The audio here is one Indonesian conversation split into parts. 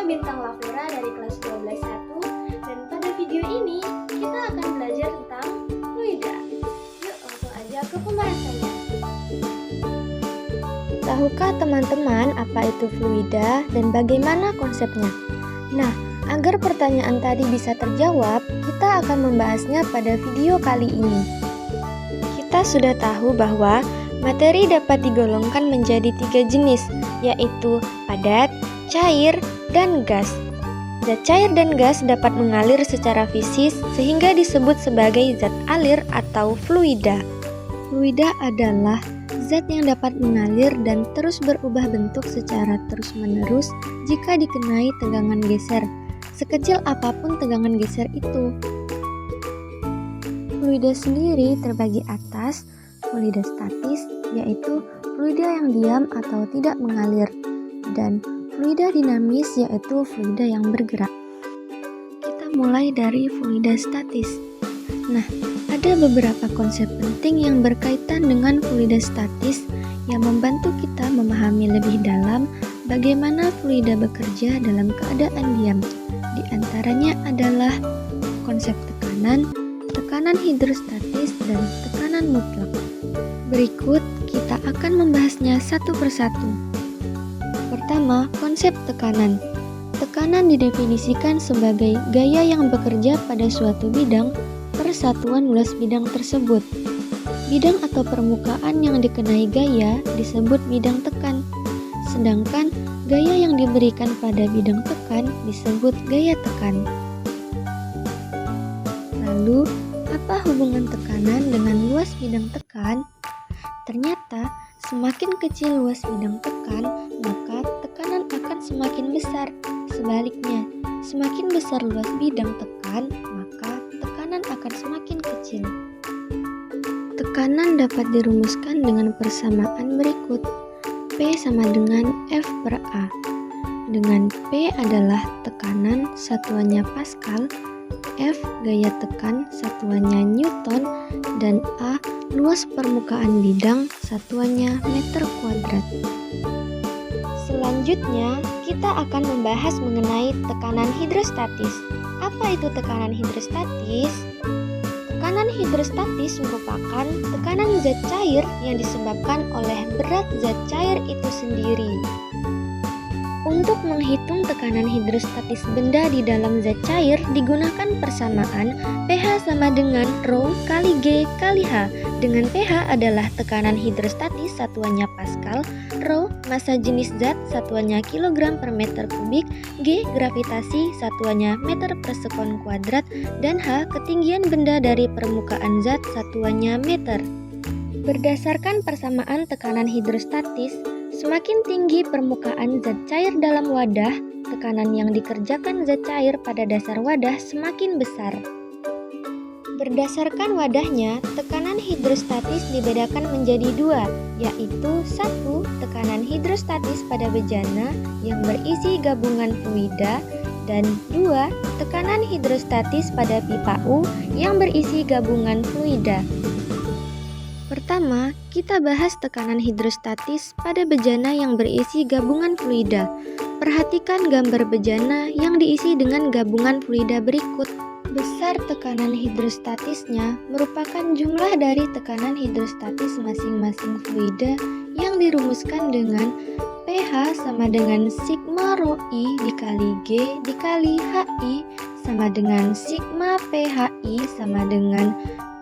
Bintang Lavera dari kelas 12.1 dan pada video ini kita akan belajar tentang fluida. Yuk langsung aja ke pembahasannya. Tahukah teman-teman apa itu fluida dan bagaimana konsepnya? Nah, agar pertanyaan tadi bisa terjawab, kita akan membahasnya pada video kali ini. Kita sudah tahu bahwa materi dapat digolongkan menjadi 3 jenis, yaitu padat, cair, dan gas. Zat cair dan gas dapat mengalir secara fisis sehingga disebut sebagai zat alir atau fluida. Fluida adalah zat yang dapat mengalir dan terus berubah bentuk secara terus-menerus jika dikenai tegangan geser, sekecil apapun tegangan geser itu. Fluida sendiri terbagi atas fluida statis, yaitu fluida yang diam atau tidak mengalir, dan fluida dinamis, yaitu fluida yang bergerak. Kita mulai dari fluida statis. Nah, ada beberapa konsep penting yang berkaitan dengan fluida statis yang membantu kita memahami lebih dalam bagaimana fluida bekerja dalam keadaan diam. Di antaranya adalah konsep tekanan, tekanan hidrostatis, dan tekanan mutlak. Berikut kita akan membahasnya satu persatu. Pertama, konsep tekanan. Tekanan didefinisikan sebagai gaya yang bekerja pada suatu bidang per satuan luas bidang tersebut. Bidang atau permukaan yang dikenai gaya disebut bidang tekan, sedangkan gaya yang diberikan pada bidang tekan disebut gaya tekan. Lalu, apa hubungan tekanan dengan luas bidang tekan? Ternyata, semakin kecil luas bidang tekan, maka tekanan akan semakin besar. Sebaliknya, semakin besar luas bidang tekan, maka tekanan akan semakin kecil. Tekanan dapat dirumuskan dengan persamaan berikut. P sama dengan F per A. Dengan P adalah tekanan, satuannya Pascal, F gaya tekan, satuannya Newton, dan A luas permukaan bidang, satuannya meter kuadrat. Selanjutnya, kita akan membahas mengenai tekanan hidrostatis. Apa itu tekanan hidrostatis? Tekanan hidrostatis merupakan tekanan zat cair yang disebabkan oleh berat zat cair itu sendiri. Untuk menghitung tekanan hidrostatis benda di dalam zat cair digunakan persamaan pH sama dengan Rho kali G kali H, dengan pH adalah tekanan hidrostatis satuannya Pascal, Rho massa jenis zat satuannya kilogram per meter kubik, G gravitasi satuannya meter per sekon kuadrat, dan H ketinggian benda dari permukaan zat satuannya meter. Berdasarkan persamaan tekanan hidrostatis, semakin tinggi permukaan zat cair dalam wadah, tekanan yang dikerjakan zat cair pada dasar wadah semakin besar. Berdasarkan wadahnya, tekanan hidrostatis dibedakan menjadi 2, yaitu 1. Tekanan hidrostatis pada bejana yang berisi gabungan fluida, dan 2. Tekanan hidrostatis pada pipa U yang berisi gabungan fluida. Pertama, kita bahas tekanan hidrostatis pada bejana yang berisi gabungan fluida. Perhatikan gambar bejana yang diisi dengan gabungan fluida berikut. Besar tekanan hidrostatisnya merupakan jumlah dari tekanan hidrostatis masing-masing fluida yang dirumuskan dengan pH sama dengan sigma Rho I dikali G dikali HI sama dengan sigma PHI sama dengan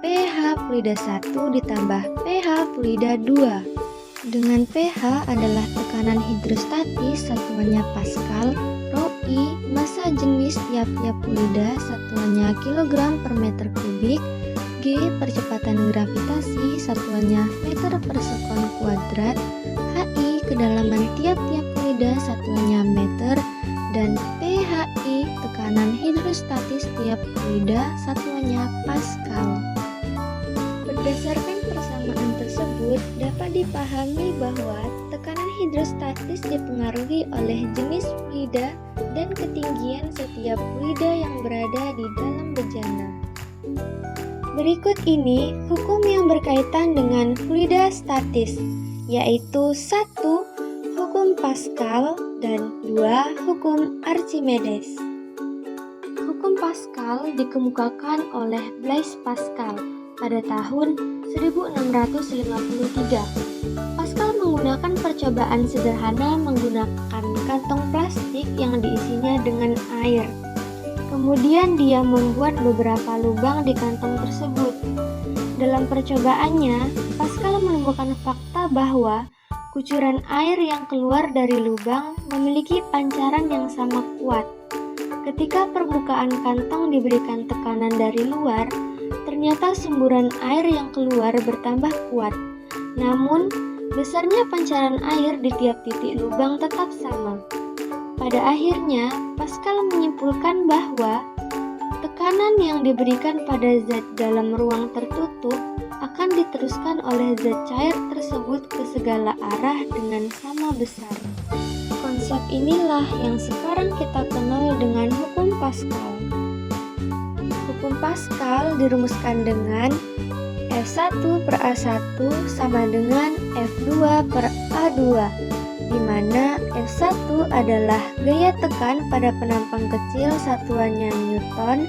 pH fluida 1 ditambah pH fluida 2. Dengan pH adalah tekanan hidrostatis satuannya Pascal, Rho I massa jenis tiap-tiap fluida satuannya kilogram per meter kubik, G percepatan gravitasi satuannya meter per sekon kuadrat, HI kedalaman tiap-tiap fluida satuannya meter, dan PHI tekanan hidrostatis tiap fluida satuannya Pascal. Berdasarkan persamaan tersebut, dapat dipahami bahwa tekanan hidrostatis dipengaruhi oleh jenis fluida dan ketinggian setiap fluida yang berada di dalam bejana. Berikut ini hukum yang berkaitan dengan fluida statis, yaitu 1. Hukum Pascal Dan 2. Hukum Archimedes. Hukum Pascal dikemukakan oleh Blaise Pascal pada tahun 1653. Pascal menggunakan percobaan sederhana menggunakan kantong plastik yang diisinya dengan air. Kemudian dia membuat beberapa lubang di kantong tersebut. Dalam percobaannya, Pascal menemukan fakta bahwa kucuran air yang keluar dari lubang memiliki pancaran yang sama kuat. Ketika permukaan kantong diberikan tekanan dari luar, ternyata semburan air yang keluar bertambah kuat. Namun, besarnya pancaran air di tiap titik lubang tetap sama. Pada akhirnya, Pascal menyimpulkan bahwa tekanan yang diberikan pada zat dalam ruang tertutup akan diteruskan oleh zat cair tersebut ke segala arah dengan sama besar. Konsep inilah yang sekarang kita kenal dengan hukum Pascal. Hukum Pascal dirumuskan dengan F1 per A1 sama dengan F2 per A2, di mana F1 adalah gaya tekan pada penampang kecil satuannya Newton,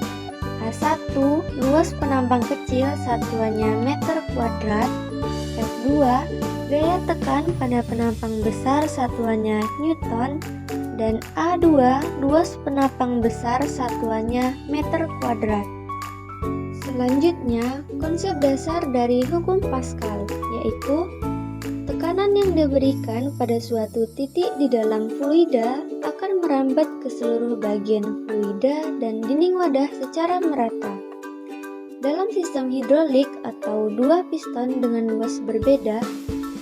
A1 luas penampang kecil satuannya meter kuadrat, F2 gaya tekan pada penampang besar satuannya Newton, dan A2 luas penampang besar satuannya meter kuadrat. Selanjutnya, konsep dasar dari hukum Pascal yaitu tekanan yang diberikan pada suatu titik di dalam fluida akan merambat ke seluruh bagian fluida dan dinding wadah secara merata. Dalam sistem hidrolik atau dua piston dengan luas berbeda,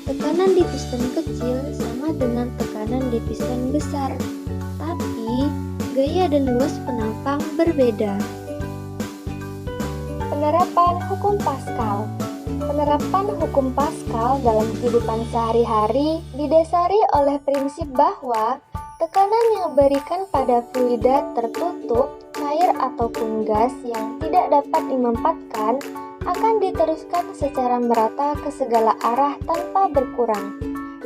tekanan di piston kecil sama dengan tekanan di piston besar, tapi gaya dan luas penampang berbeda. Penerapan hukum Pascal. Penerapan hukum Pascal dalam kehidupan sehari-hari didasari oleh prinsip bahwa tekanan yang diberikan pada fluida tertutup, cair ataupun gas yang tidak dapat dimempatkan akan diteruskan secara merata ke segala arah tanpa berkurang.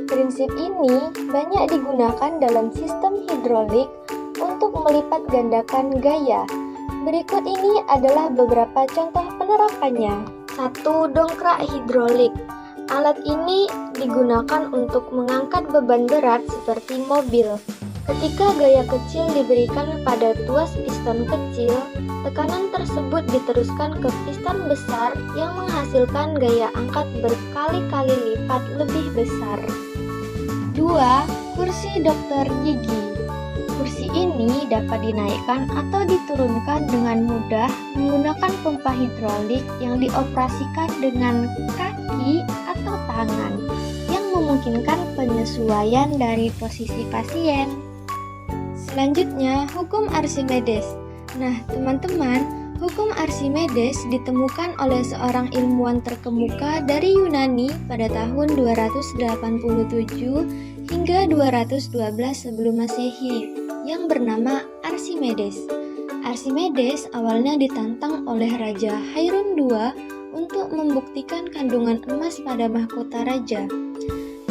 Prinsip ini banyak digunakan dalam sistem hidrolik untuk melipat gandakan gaya. Berikut ini adalah beberapa contoh penerapannya. 1. Dongkrak hidrolik. Alat ini digunakan untuk mengangkat beban berat seperti mobil. Ketika gaya kecil diberikan pada tuas piston kecil, tekanan tersebut diteruskan ke piston besar yang menghasilkan gaya angkat berkali-kali lipat lebih besar. 2. Kursi dokter gigi. Kursi ini dapat dinaikkan atau diturunkan dengan mudah menggunakan pompa hidrolik yang dioperasikan dengan kaki atau tangan yang memungkinkan penyesuaian dari posisi pasien. Selanjutnya, hukum Archimedes. Nah, teman-teman, hukum Archimedes ditemukan oleh seorang ilmuwan terkemuka dari Yunani pada tahun 287 hingga 212 sebelum Masehi yang bernama Archimedes. Archimedes awalnya ditantang oleh Raja Hiram II untuk membuktikan kandungan emas pada mahkota raja.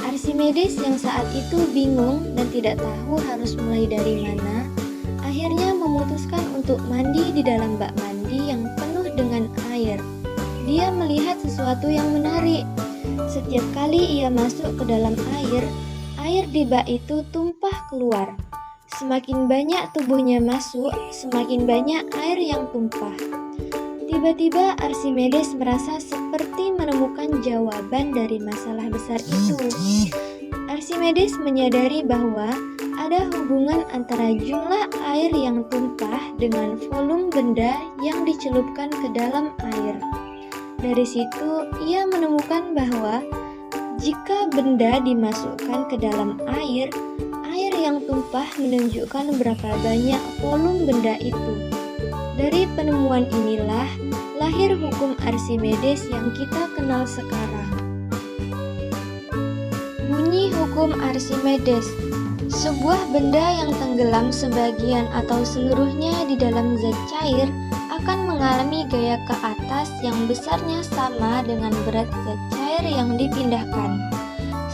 Archimedes yang saat itu bingung dan tidak tahu harus mulai dari mana, akhirnya memutuskan untuk mandi di dalam bak mandi yang penuh dengan air. Dia melihat sesuatu yang menarik. Setiap kali ia masuk ke dalam air di bak itu tumpah keluar. Semakin banyak tubuhnya masuk, semakin banyak air yang tumpah. Tiba-tiba Archimedes merasa seperti menemukan jawaban dari masalah besar itu. Archimedes menyadari bahwa ada hubungan antara jumlah air yang tumpah dengan volume benda yang dicelupkan ke dalam air. Dari situ, ia menemukan bahwa jika benda dimasukkan ke dalam air yang tumpah menunjukkan berapa banyak volume benda itu. Dari penemuan inilah lahir hukum Archimedes yang kita kenal sekarang. Bunyi hukum Archimedes. Sebuah benda yang tenggelam sebagian atau seluruhnya di dalam zat cair akan mengalami gaya ke atas yang besarnya sama dengan berat zat cair yang dipindahkan.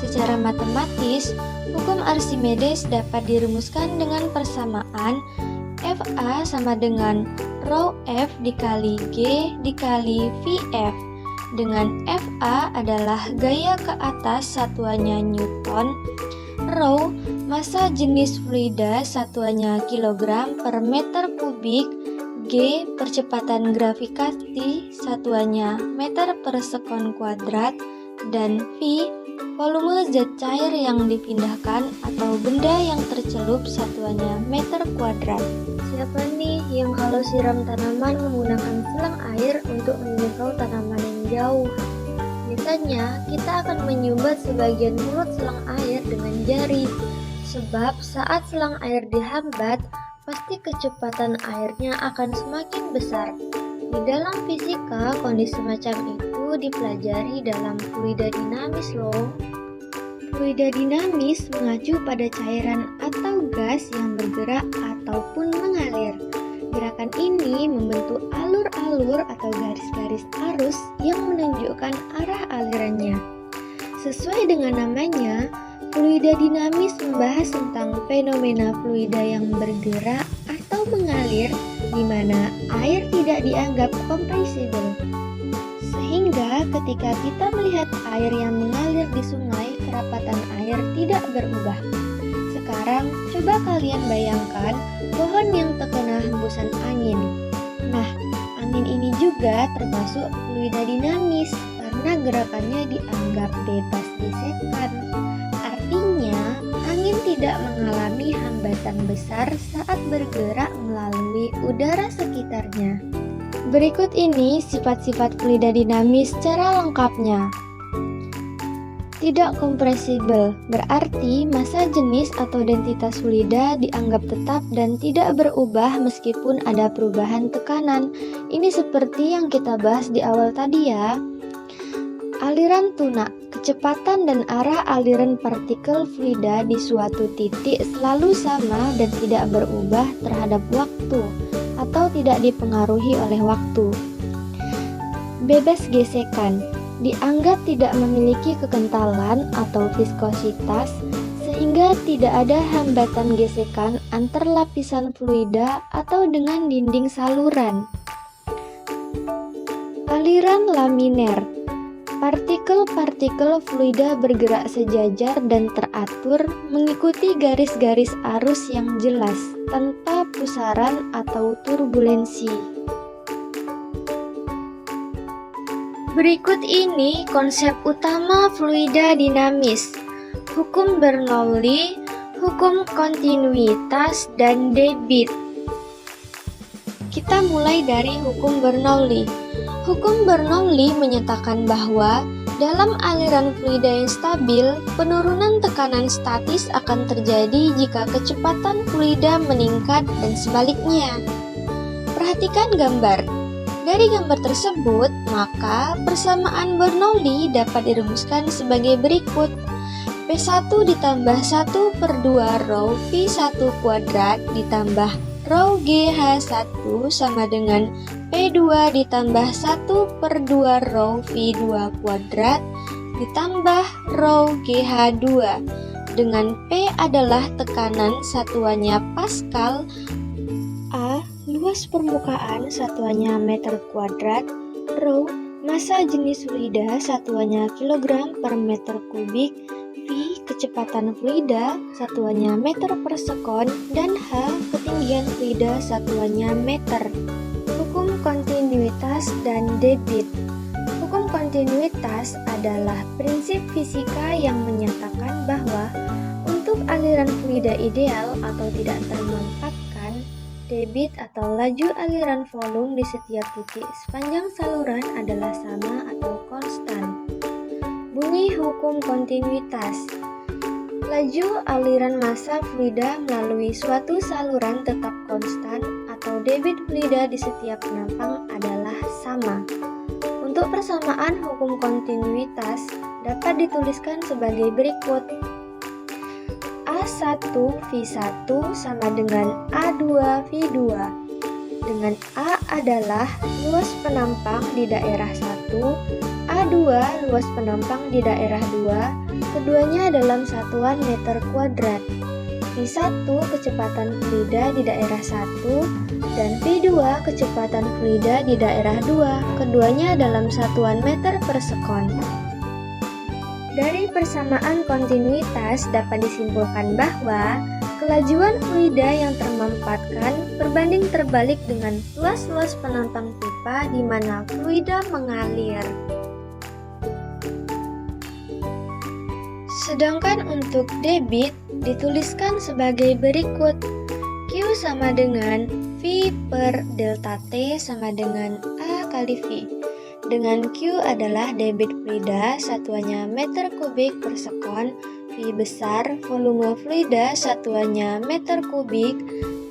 Secara matematis, Hukum Archimedes dapat dirumuskan dengan persamaan FA sama dengan rho F dikali G dikali VF, dengan FA adalah gaya ke atas satuannya Newton, rho massa jenis fluida satuannya kilogram per meter kubik, G percepatan gravitasi satuannya meter per sekon kuadrat, dan V volume zat cair yang dipindahkan atau benda yang tercelup satuannya meter kuadrat. Siapa nih yang kalau siram tanaman menggunakan selang air untuk menjangkau tanaman yang jauh? Misalnya, kita akan menyumbat sebagian mulut selang air dengan jari. Sebab saat selang air dihambat, pasti kecepatan airnya akan semakin besar. Di dalam fisika, kondisi semacam itu dipelajari dalam fluida dinamis loh. Fluida dinamis mengacu pada cairan atau gas yang bergerak ataupun mengalir. Gerakan ini membentuk alur-alur atau garis-garis arus yang menunjukkan arah alirannya. Sesuai dengan namanya, fluida dinamis membahas tentang fenomena fluida yang bergerak atau mengalir di mana air tidak dianggap kompresibel. Sehingga ketika kita melihat air yang mengalir di sungai, kerapatan air tidak berubah. Sekarang coba kalian bayangkan pohon yang terkena hembusan angin. Nah, angin ini juga termasuk fluida dinamis karena gerakannya dianggap bebas gesekan. Artinya, angin tidak mengalami hambatan besar saat bergerak melalui udara sekitarnya. Berikut ini sifat-sifat fluida dinamis secara lengkapnya. Tidak kompresibel, berarti massa jenis atau densitas fluida dianggap tetap dan tidak berubah meskipun ada perubahan tekanan. Ini seperti yang kita bahas di awal tadi ya. Aliran tunak, kecepatan dan arah aliran partikel fluida di suatu titik selalu sama dan tidak berubah terhadap waktu atau tidak dipengaruhi oleh waktu. Bebas gesekan, dianggap tidak memiliki kekentalan atau viskositas sehingga tidak ada hambatan gesekan antar lapisan fluida atau dengan dinding saluran. Aliran laminer, partikel-partikel fluida bergerak sejajar dan teratur mengikuti garis-garis arus yang jelas tanpa pusaran atau turbulensi. Berikut ini konsep utama fluida dinamis, hukum Bernoulli, hukum kontinuitas, dan debit. Kita mulai dari hukum Bernoulli. Hukum Bernoulli menyatakan bahwa dalam aliran fluida yang stabil, penurunan tekanan statis akan terjadi jika kecepatan fluida meningkat dan sebaliknya. Perhatikan gambar. Dari gambar tersebut, maka persamaan Bernoulli dapat dirumuskan sebagai berikut. P1 ditambah 1 per 2 rho V1 kuadrat ditambah rho GH1 sama dengan P2 ditambah 1 per 2 rho V2 kuadrat ditambah rho GH2, dengan P adalah tekanan satuannya Pascal, A luas permukaan satuannya meter kuadrat, rho massa jenis fluida satuannya kilogram per meter kubik, V kecepatan fluida satuannya meter per sekon, dan H ketinggian fluida satuannya meter. Hukum kontinuitas dan debit. Hukum kontinuitas adalah prinsip fisika yang menyatakan bahwa untuk aliran fluida ideal atau tidak termanfaatkan, debit atau laju aliran volume di setiap titik sepanjang saluran adalah sama atau konstan. Bunyi hukum kontinuitas. Laju aliran massa fluida melalui suatu saluran tetap konstan atau debit fluida di setiap penampang adalah sama. Untuk persamaan hukum kontinuitas dapat dituliskan sebagai berikut. A1V1 sama dengan A2V2, dengan A adalah luas penampang di daerah 1, A2 luas penampang di daerah 2, keduanya dalam satuan meter kuadrat. V1 kecepatan fluida di daerah 1 dan V2 kecepatan fluida di daerah 2, keduanya dalam satuan meter per sekon. Dari persamaan kontinuitas dapat disimpulkan bahwa kelajuan fluida yang termampatkan berbanding terbalik dengan luas-luas penampang pipa di mana fluida mengalir. Sedangkan untuk debit dituliskan sebagai berikut. Q sama dengan V per delta T sama dengan A kali V. Dengan Q adalah debit fluida, satuannya meter kubik per sekon. V besar, volume fluida, satuannya meter kubik.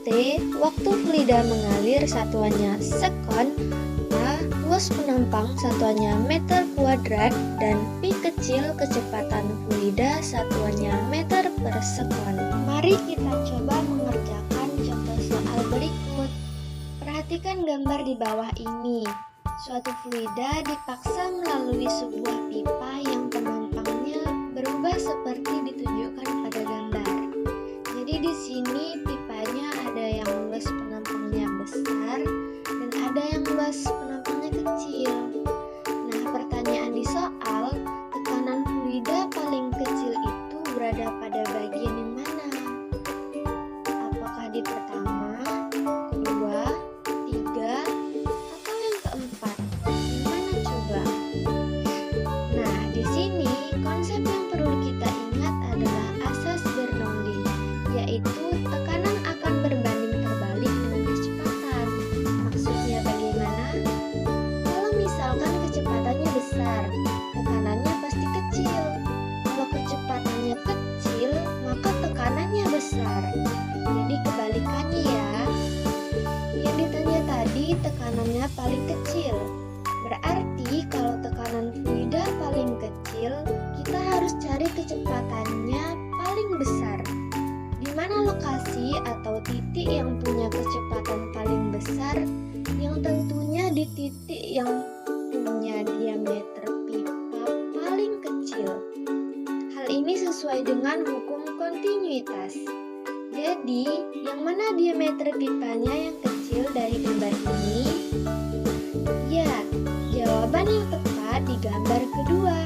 T, waktu fluida mengalir, satuannya sekon. A, luas penampang, satuannya meter kuadrat. Dan V kecil, kecepatan fluida, satuannya meter per sekon. Mari kita coba mengerjakan contoh soal berikut. Perhatikan gambar di bawah ini. Suatu fluida dipaksa melalui sebuah pipa yang penampangnya berubah seperti ditunjukkan pada gambar. Jadi di sini pipanya ada yang luas penampangnya besar dan ada yang luas penampangnya kecil. Nah, pertanyaan di soal, tekanan fluida paling kecil itu berada pada bagian yang mana? Apakah di pertama, kedua, tiga, atau yang keempat? Gimana coba? Nah, di sini konsep yang perlu kita ingat adalah asas Bernoulli, yaitu tekanan akan berbanding terbalik dengan kecepatan. Maksudnya bagaimana? Kalau misalkan kecepatannya besar, tekanannya pasti kecil. Kalau kecepatannya kecil, maka tekanannya besar. Jadi kebalikannya ya. Yang ditanya tadi tekanannya paling kecil. Berarti kalau tekanan fluida paling kecil, kita harus cari kecepatannya paling besar. Di mana lokasi atau titik yang punya kecepatan paling besar? Yang tentunya di titik yang punya diameter pipa paling kecil. Hal ini sesuai dengan hukum kontinuitas. Jadi, yang mana diameter pipanya yang kecil dari gambar ini? Ya, jawaban yang tepat di gambar kedua.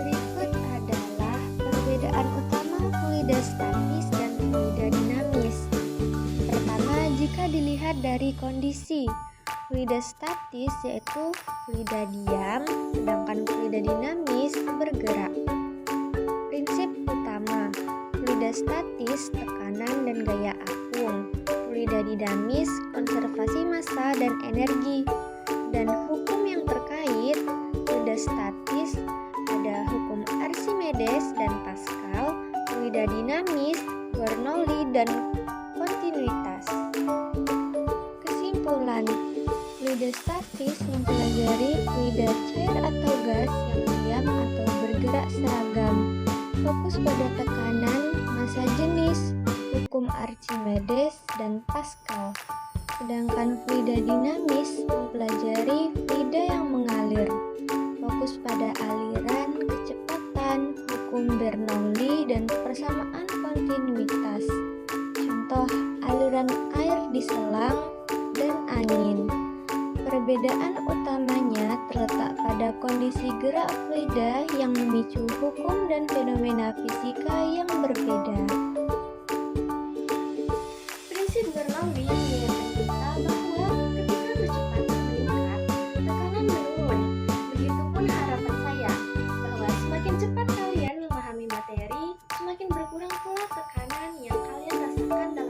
Berikut adalah perbedaan utama fluida statis dan fluida dinamis. Pertama, jika dilihat dari kondisi, fluida statis yaitu fluida diam, sedangkan fluida dinamis bergerak. Prinsip utama, fluida statis tekanan dan gaya apung, fluida dinamis konservasi massa dan energi. Dan hukum yang terkait, fluida statis ada hukum Archimedes dan Pascal, fluida dinamis Bernoulli dan kontinuitas. Kesimpulan, fluida statis mempelajari fluida cair atau gas yang diam atau bergerak seragam, fokus pada tekanan, massa jenis, hukum Archimedes dan Pascal. Sedangkan fluida dinamis mempelajari fluida yang mengalir, fokus pada aliran, kecepatan, hukum Bernoulli dan persamaan kontinuitas. Contoh aliran air di selang dan angin. Perbedaan utamanya terletak pada kondisi gerak fluida yang memicu hukum dan fenomena fisika yang berbeda. Prinsip Bernoulli mengingatkan kita bahwa ketika kecepatan meningkat, tekanan menurun. Begitupun harapan saya bahwa semakin cepat kalian memahami materi, semakin berkurang pula tekanan yang kalian rasakan dalam